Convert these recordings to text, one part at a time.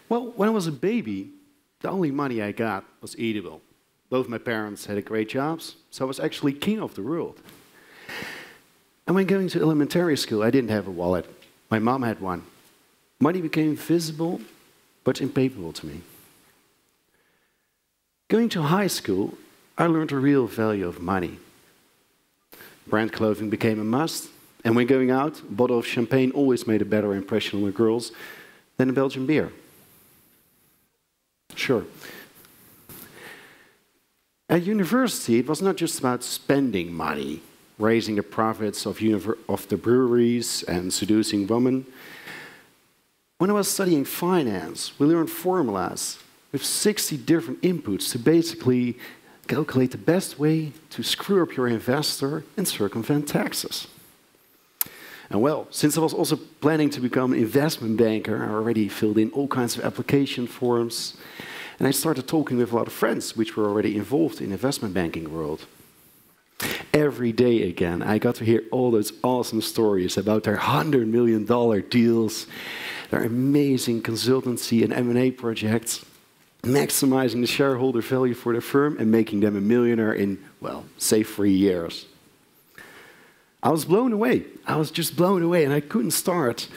Well, when I was a baby, the only money I got was eatable. Both my parents had great jobs, so I was actually king of the world. And when going to elementary school, I didn't have a wallet. My mom had one. Money became visible, but impalpable to me. Going to high school, I learned the real value of money. Brand clothing became a must, and when going out, a bottle of champagne always made a better impression on the girls than a Belgian beer. Sure. At university, it was not just about spending money, raising the profits of the breweries and seducing women. When I was studying finance, we learned formulas with 60 different inputs to basically calculate the best way to screw up your investor and circumvent taxes. And well, since I was also planning to become an investment banker, I already filled in all kinds of application forms. And I started talking with a lot of friends which were already involved in the investment banking world. Every day again, I got to hear all those awesome stories about their $100 million deals, their amazing consultancy and M&A projects, maximizing the shareholder value for the firm and making them a millionaire in, well, say 3 years. I was blown away. I was just blown away, and I couldn't start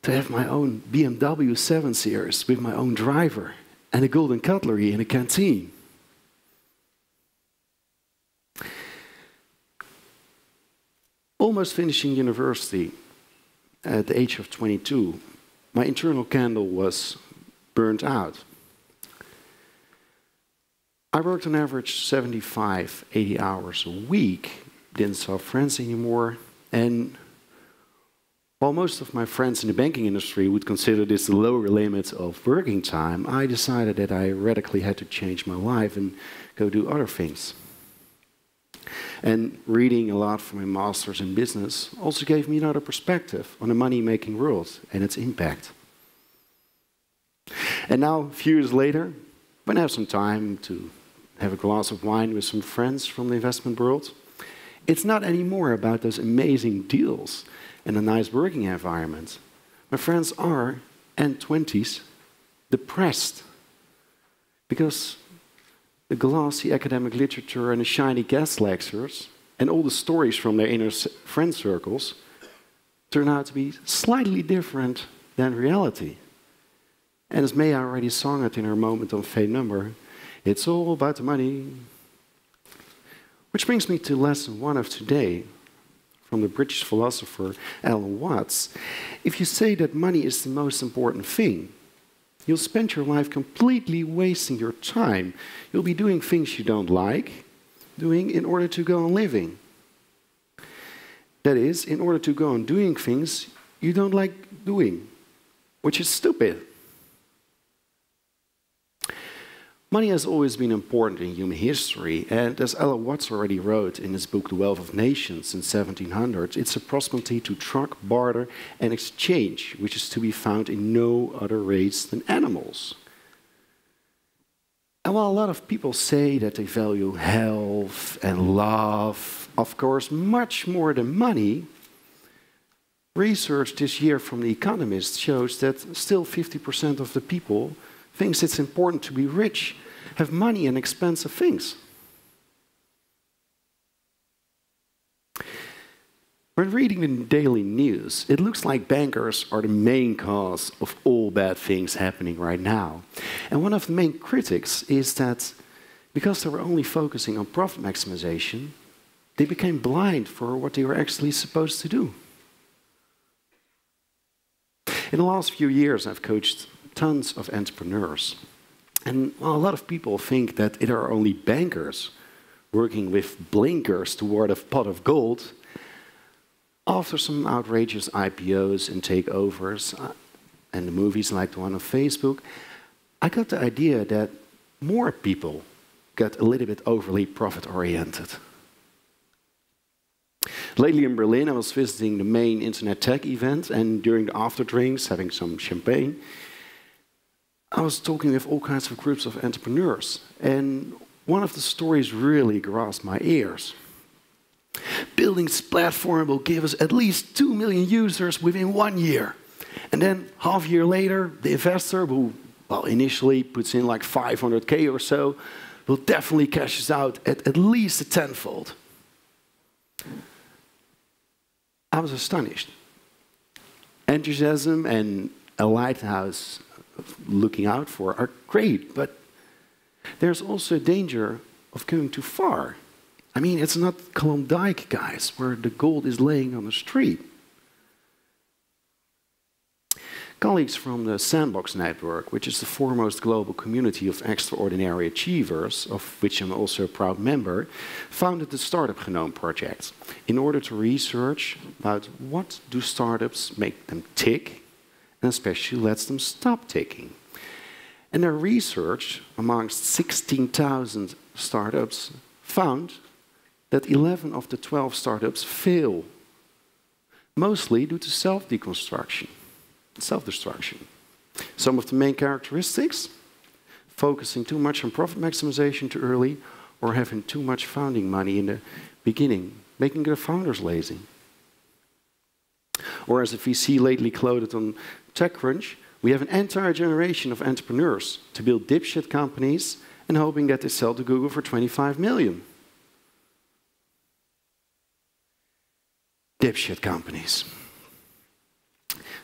to have my own BMW 7 Series with my own driver and a golden cutlery in a canteen. Almost finishing university at the age of 22, my internal candle was burnt out. I worked on average 75, 80 hours a week, didn't saw friends anymore, and while most of my friends in the banking industry would consider this the lower limit of working time, I decided that I radically had to change my life and go do other things. And reading a lot for my master's in business also gave me another perspective on the money-making world and its impact. And now, a few years later, when I have some time to have a glass of wine with some friends from the investment world, it's not anymore about those amazing deals and a nice working environment. My friends are, and 20s, depressed because the glossy academic literature and the shiny guest lectures and all the stories from their inner friend circles turn out to be slightly different than reality. And as Maya already sung it in her Moment on Fame number, it's all about the money. Which brings me to lesson 1 of today, from the British philosopher Alan Watts. If you say that money is the most important thing, you'll spend your life completely wasting your time. You'll be doing things you don't like, doing in order to go on living. That is, in order to go on doing things you don't like doing, which is stupid. Money has always been important in human history, and as Alan Watts already wrote in his book The Wealth of Nations in 1700, it's a proximity to truck, barter, and exchange, which is to be found in no other race than animals. And while a lot of people say that they value health and love, of course, much more than money, research this year from The Economist shows that still 50% of the people thinks it's important to be rich, have money and expensive things. When reading the daily news, it looks like bankers are the main cause of all bad things happening right now. And one of the main critics is that because they were only focusing on profit maximization, they became blind for what they were actually supposed to do. In the last few years, I've coached tons of entrepreneurs. And while a lot of people think that it are only bankers working with blinkers toward a pot of gold, after some outrageous IPOs and takeovers and the movies like the one on Facebook, I got the idea that more people got a little bit overly profit-oriented. Lately in Berlin, I was visiting the main internet tech event, and during the after drinks, having some champagne, I was talking with all kinds of groups of entrepreneurs, and one of the stories really grasped my ears. Building this platform will give us at least 2 million users within 1 year. And then half a year later, the investor who, well, initially puts in like 500K or so, will definitely cash out at least a tenfold. I was astonished. Enthusiasm and a lighthouse looking out for are great, but there's also a danger of going too far. I mean, it's not Klondike, guys, where the gold is laying on the street. Colleagues from the Sandbox Network, which is the foremost global community of extraordinary achievers, of which I'm also a proud member, founded the Startup Genome Project in order to research about what do startups make them tick, and especially lets them stop ticking. And their research amongst 16,000 startups found that 11 of the 12 startups fail, mostly due to self-destruction. Some of the main characteristics: focusing too much on profit maximization too early, or having too much founding money in the beginning, making the founders lazy. Or as a VC lately quoted on TechCrunch, we have an entire generation of entrepreneurs to build dipshit companies and hoping that they sell to Google for 25 million. Dipshit companies.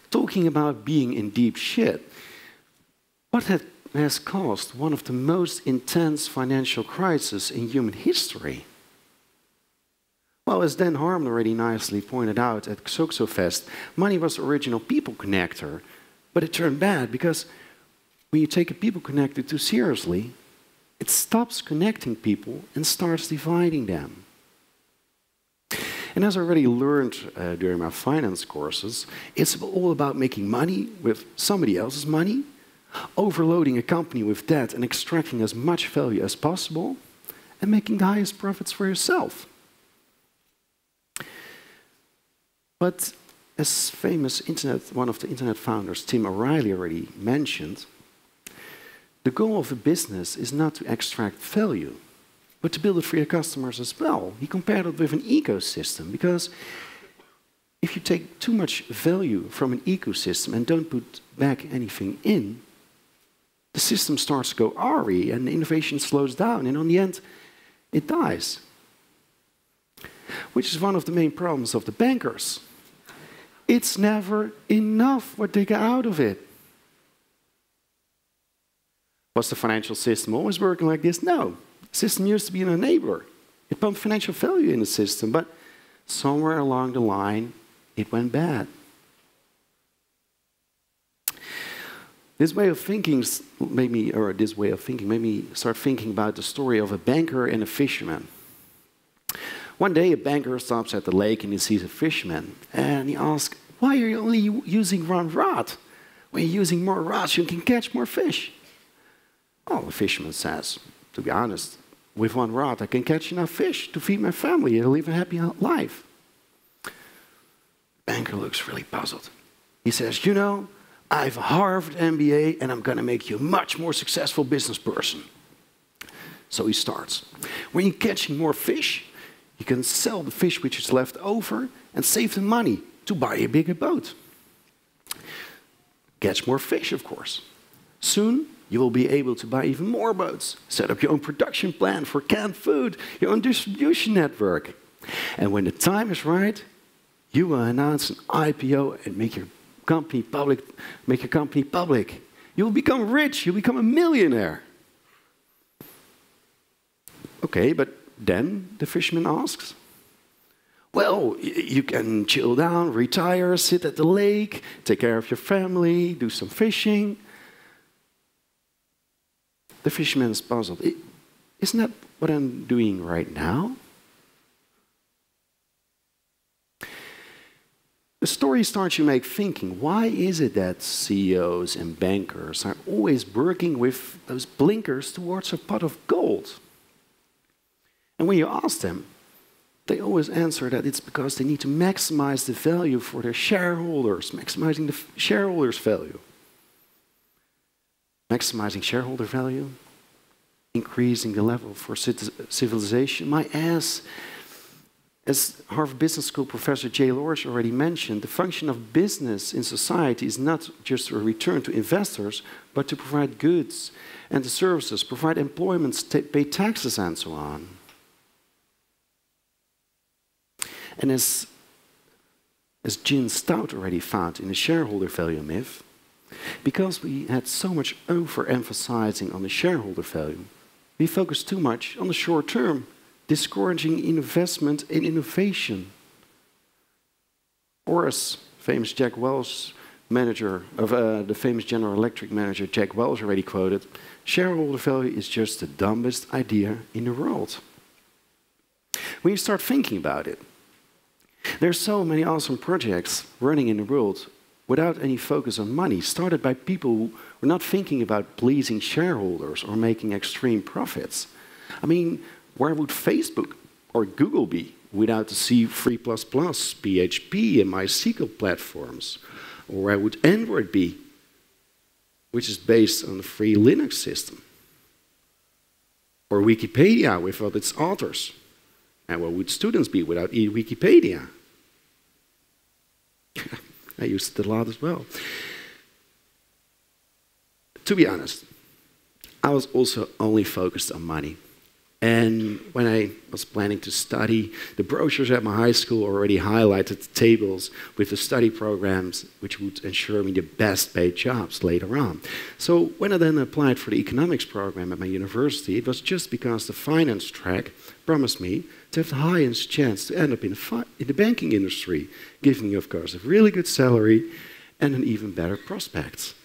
Talking about being in deep shit, what has caused one of the most intense financial crises in human history? Well, as Dan Harmon already nicely pointed out at XOXOFest, money was the original people connector, but it turned bad because when you take a people connector too seriously, it stops connecting people and starts dividing them. And as I already learned during my finance courses, it's all about making money with somebody else's money, overloading a company with debt and extracting as much value as possible, and making the highest profits for yourself. But as one of the internet founders, Tim O'Reilly, already mentioned, the goal of a business is not to extract value, but to build it for your customers as well. He compared it with an ecosystem, because if you take too much value from an ecosystem and don't put back anything in, the system starts to go awry and innovation slows down, and in the end, it dies. Which is one of the main problems of the bankers. It's never enough what they get out of it. Was the financial system always working like this? No. The system used to be an enabler. It pumped financial value in the system, but somewhere along the line, it went bad. This way of thinking made me start thinking about the story of a banker and a fisherman. One day, a banker stops at the lake and he sees a fisherman, and he asks, "Why are you only using one rod? When you're using more rods, you can catch more fish." Well, the fisherman says, "To be honest, with one rod, I can catch enough fish to feed my family and live a happy life." The banker looks really puzzled. He says, "You know, I have a Harvard MBA and I'm going to make you a much more successful business person." So he starts. When you're catching more fish, you can sell the fish which is left over and save the money to buy a bigger boat. Catch more fish, of course. Soon, you will be able to buy even more boats, set up your own production plant for canned food, your own distribution network. And when the time is right, you will announce an IPO and make your company public. You will become rich, you'll become a millionaire. Okay, but then the fisherman asks, "Well, you can chill down, retire, sit at the lake, take care of your family, do some fishing." The fisherman is puzzled. "Isn't that what I'm doing right now?" The story starts you make thinking, why is it that CEOs and bankers are always working with those blinkers towards a pot of gold? And when you ask them, they always answer that it's because they need to maximize the value for their shareholders, maximizing the shareholders' value. Maximizing shareholder value, increasing the level for civilization, my ass. As Harvard Business School professor Jay Lorsch already mentioned, the function of business in society is not just a return to investors, but to provide goods and the services, provide employment, pay taxes, and so on. And as Gene Stout already found in the shareholder value myth, because we had so much overemphasizing on the shareholder value, we focused too much on the short term, discouraging investment in innovation. Or as famous Jack Welch manager of the famous General Electric manager Jack Welch already quoted, shareholder value is just the dumbest idea in the world. When you start thinking about it, there's so many awesome projects running in the world without any focus on money, started by people who were not thinking about pleasing shareholders or making extreme profits. I mean, where would Facebook or Google be without the C++, PHP, and MySQL platforms? Or where would Android be, which is based on the free Linux system? Or Wikipedia with all its authors? And where would students be without Wikipedia? I used it a lot as well. To be honest, I was also only focused on money. And when I was planning to study, the brochures at my high school already highlighted the tables with the study programs which would ensure me the best paid jobs later on. So when I then applied for the economics program at my university, it was just because the finance track promised me to have the highest chance to end up in the banking industry, giving me, of course, a really good salary and an even better prospects.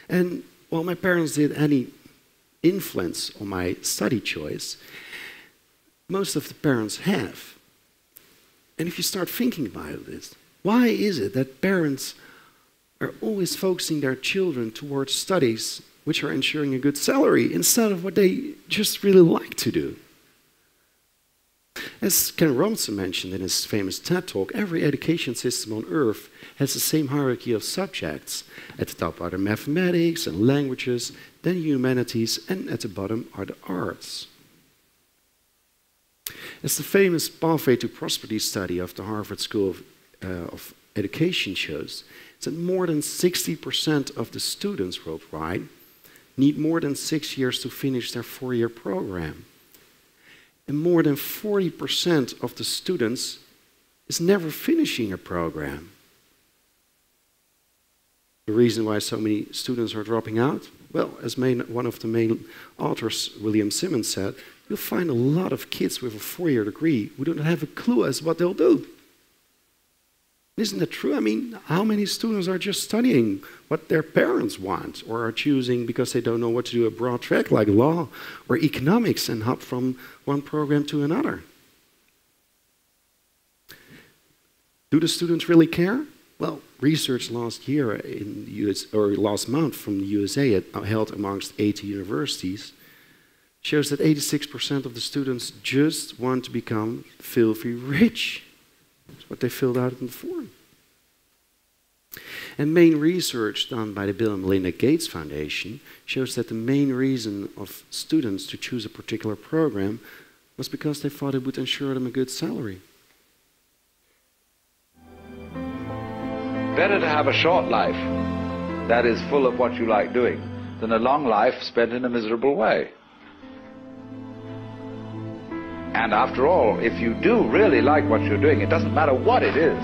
And while my parents did any influence on my study choice, most of the parents have. And if you start thinking about this, why is it that parents are always focusing their children towards studies which are ensuring a good salary instead of what they just really like to do? As Ken Robinson mentioned in his famous TED talk, every education system on earth has the same hierarchy of subjects. At the top are the mathematics and languages, then humanities, and at the bottom are the arts. As the famous Pathway to Prosperity study of the Harvard School of Education shows, that more than 60% of the students worldwide need more than 6 years to finish their 4-year program. And more than 40% of the students is never finishing a program. The reason why so many students are dropping out? Well, as one of the main authors, William Simmons, said, you'll find a lot of kids with a 4-year degree who don't have a clue as what they'll do. Isn't that true? I mean, how many students are just studying what their parents want or are choosing because they don't know what to do a broad track like law or economics and hop from one program to another? Do the students really care? Well, research last year in the US, or last month from the USA held amongst 80 universities shows that 86% of the students just want to become filthy rich. That's what they filled out in the form. And main research done by the Bill and Melinda Gates Foundation shows that the main reason of students to choose a particular program was because they thought it would ensure them a good salary. Better to have a short life that is full of what you like doing than a long life spent in a miserable way. And after all, if you do really like what you're doing, it doesn't matter what it is,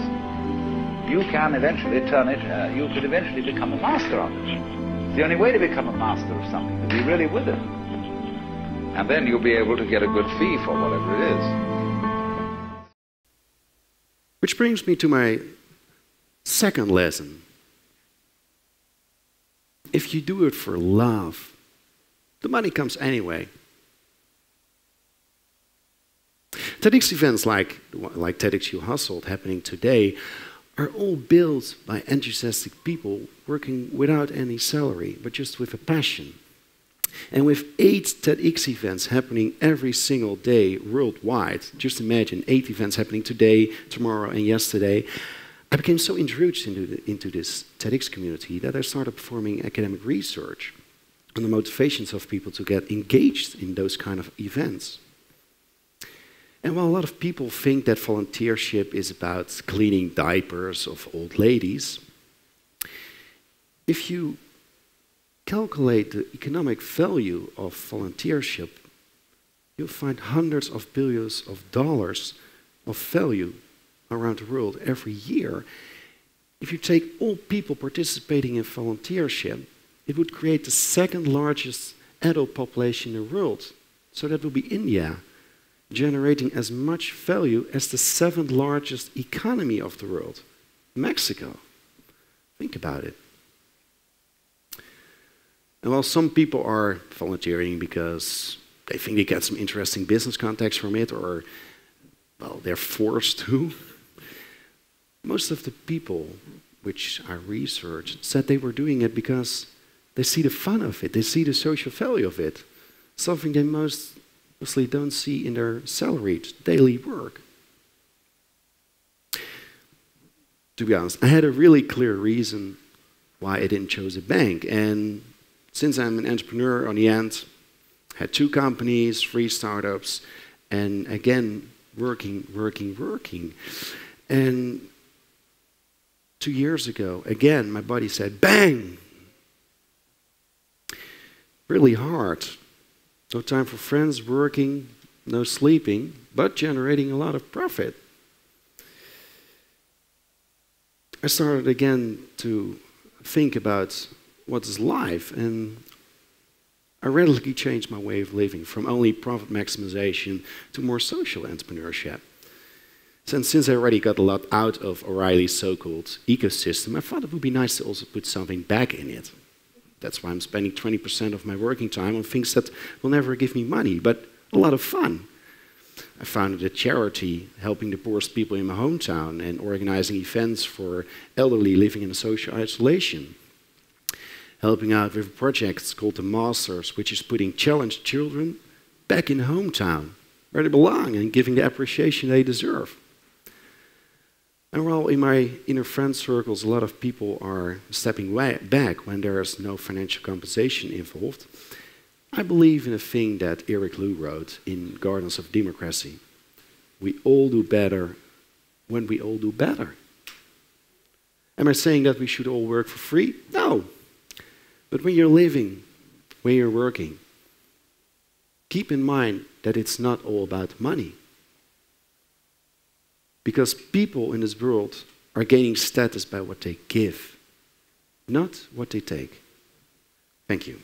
you can eventually turn it, you could eventually become a master of it. It's the only way to become a master of something, to be really with it. And then you'll be able to get a good fee for whatever it is. Which brings me to my second lesson. If you do it for love, the money comes anyway. TEDx events like TEDxUHasselt happening today are all built by enthusiastic people working without any salary, but just with a passion. And with 8 TEDx events happening every single day worldwide, just imagine 8 events happening today, tomorrow, and yesterday, I became so intrigued into this TEDx community that I started performing academic research on the motivations of people to get engaged in those kind of events. And while a lot of people think that volunteership is about cleaning diapers of old ladies, if you calculate the economic value of volunteership, you'll find hundreds of billions of dollars of value around the world every year. If you take all people participating in volunteership, it would create the second largest adult population in the world. So that will be India, generating as much value as the seventh largest economy of the world, Mexico. Think about it. And while some people are volunteering because they think they get some interesting business contacts from it, or, well, they're forced to, most of the people which I researched said they were doing it because they see the fun of it, they see the social value of it, something they mostly don't see in their salaried daily work. To be honest, I had a really clear reason why I didn't choose a bank. And since I'm an entrepreneur on the end, had 2 companies, 3 startups, and again, working. And 2 years ago, again, my body said, bang! Really hard. No time for friends, working, no sleeping, but generating a lot of profit. I started again to think about what is life, and I radically changed my way of living from only profit maximization to more social entrepreneurship. Since I already got a lot out of O'Reilly's so-called ecosystem, I thought it would be nice to also put something back in it. That's why I'm spending 20% of my working time on things that will never give me money, but a lot of fun. I founded a charity helping the poorest people in my hometown and organizing events for elderly living in social isolation. Helping out with projects called The Masters, which is putting challenged children back in the hometown, where they belong, and giving the appreciation they deserve. And while in my inner friend circles, a lot of people are stepping back when there is no financial compensation involved, I believe in a thing that Eric Liu wrote in Gardens of Democracy. We all do better when we all do better. Am I saying that we should all work for free? No. But when you're living, when you're working, keep in mind that it's not all about money. Because people in this world are gaining status by what they give, not what they take. Thank you.